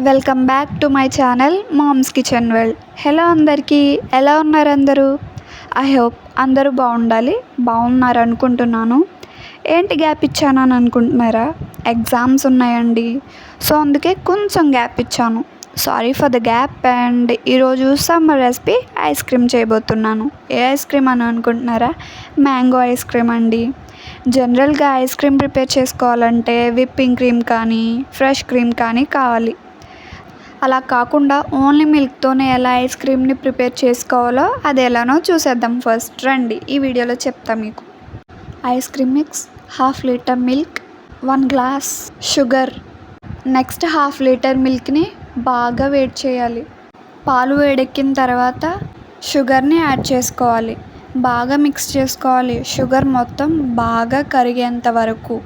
Welcome back to my channel mom's kitchen world. Hello అందరికీ, ఎలా ఉన్నారు అందరూ? ఐ హోప్ అందరూ బాగున్నారు అనుకుంటున్నాను. ఏంటి గ్యాప్ ఇచ్చానని అనుకుంటున్నారా? ఎగ్జామ్స్ ఉన్నాయండి, సో అందుకే కొంచెం గ్యాప్ ఇచ్చాను. Sorry for the gap. And ఈరోజు సమ్మర్ రెసిపీ ఐస్ క్రీమ్ చేయబోతున్నాను. ఏ ఐస్ క్రీమ్ అని అనుకుంటున్నారా? మ్యాంగో ఐస్ క్రీమ్ అండి. జనరల్గా ఐస్ క్రీమ్ ప్రిపేర్ చేసుకోవాలంటే విప్పింగ్ క్రీమ్ కానీ ఫ్రెష్ క్రీమ్ కానీ కావాలి. అలా కాకుండా ఓన్లీ మిల్క్తోనే ఎలా ఐస్ క్రీమ్ని ప్రిపేర్ చేసుకోవాలో అది ఎలానో చూసేద్దాం. ఫస్ట్ రండి, ఈ వీడియోలో చెప్తా మీకు. Ice cream mix, 1/2 litre milk, 1 glass sugar. Next 1/2 litre మిల్క్ని బాగా వేడి చేయాలి. పాలు వేడెక్కిన తర్వాత షుగర్ని యాడ్ చేసుకోవాలి. బాగా మిక్స్ చేసుకోవాలి, షుగర్ మొత్తం బాగా కరిగేంత వరకు.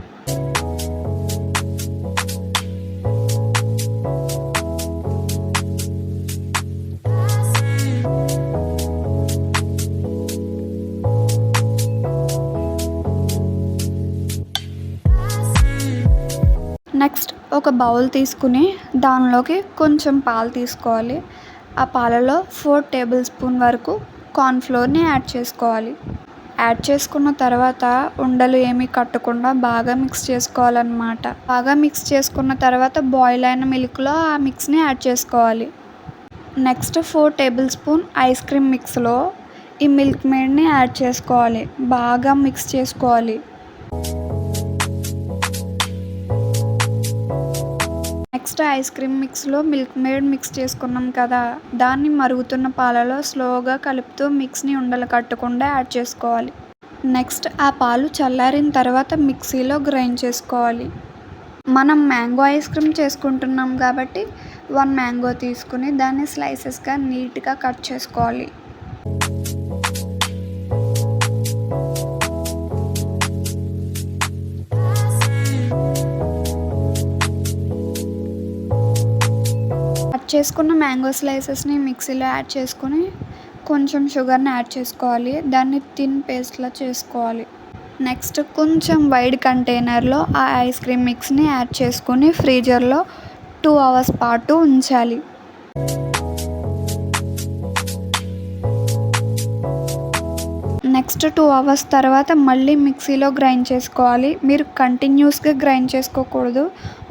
నెక్స్ట్ ఒక బౌల్ తీసుకుని దానిలోకి కొంచెం పాలు తీసుకోవాలి. ఆ పాలలో 4 టేబుల్ స్పూన్ వరకు కార్న్ఫ్లోర్ని యాడ్ చేసుకోవాలి. యాడ్ చేసుకున్న తర్వాత ఉండలు ఏమీ కట్టకుండా బాగా మిక్స్ చేసుకోవాలన్నమాట. బాగా మిక్స్ చేసుకున్న తర్వాత బాయిల్ అయిన మిల్క్లో ఆ మిక్స్ని యాడ్ చేసుకోవాలి. Next 4 tablespoon ice cream మిక్స్లో ఈ మిల్క్ మేడ్ని యాడ్ చేసుకోవాలి. బాగా మిక్స్ చేసుకోవాలి. నెక్స్ట్ ఐస్ క్రీమ్ మిక్స్లో మిల్క్ మేడ్ మిక్స్ చేసుకున్నాం కదా, దాన్ని మరుగుతున్న పాలలో స్లోగా కలుపుతూ మిక్స్ని ఉండలు కట్టకుండా యాడ్ చేసుకోవాలి. నెక్స్ట్ ఆ పాలు చల్లారిన తర్వాత మిక్సీలో గ్రైండ్ చేసుకోవాలి. మనం మ్యాంగో ఐస్ క్రీమ్ చేసుకుంటున్నాం కాబట్టి 1 మ్యాంగో తీసుకుని దాన్ని స్లైసెస్గా నీట్గా కట్ చేసుకోవాలి. చేసుకున్న మ్యాంగో స్లైసెస్ని మిక్సీలో యాడ్ చేసుకొని కొంచెం షుగర్ని యాడ్ చేసుకోవాలి. దాన్ని థిన్ పేస్ట్లా చేసుకోవాలి. నెక్స్ట్ కొంచెం వైడ్ కంటైనర్లో ఆ ఐస్ క్రీమ్ మిక్స్ని యాడ్ చేసుకొని ఫ్రీజర్లో 2 అవర్స్ పాటు ఉంచాలి. నెక్స్ట్ 2 అవర్స్ తర్వాత మళ్ళీ మిక్సీలో గ్రైండ్ చేసుకోవాలి. మీరు కంటిన్యూస్గా గ్రైండ్ చేసుకోకూడదు,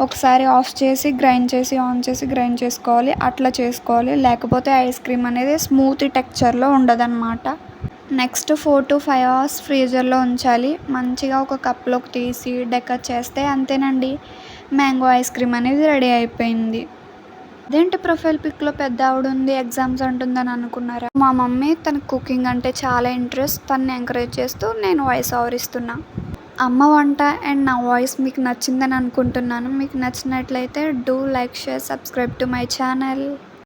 ఒకసారి ఆఫ్ చేసి గ్రైండ్ చేసి ఆన్ చేసి గ్రైండ్ చేసుకోవాలి. అట్లా చేసుకోవాలి, లేకపోతే ఐస్ క్రీమ్ అనేది స్మూత్ టెక్స్చర్లో ఉండదన్నమాట. నెక్స్ట్ 4 to 5 అవర్స్ ఫ్రీజర్లో ఉంచాలి. మంచిగా ఒక కప్లోకి తీసి డెకర్ చేస్తే అంతేనండి, మ్యాంగో ఐస్ క్రీమ్ అనేది రెడీ అయిపోయింది. అదేంటి ప్రొఫైల్ పిక్లో పెద్ద ఆవిడ ఉంది, ఎగ్జామ్స్ అంటుందని అనుకున్నారా? మా మమ్మీ తనకు కుకింగ్ అంటే చాలా ఇంట్రెస్ట్, తనని ఎంకరేజ్ చేస్తూ నేను వాయిస్ ఓవర్ ఇస్తున్నా. అమ్మ వంట అండ్ నా వాయిస్ మీకు నచ్చిందని అనుకుంటున్నాను. మీకు నచ్చినట్లయితే do like, share, subscribe to my channel.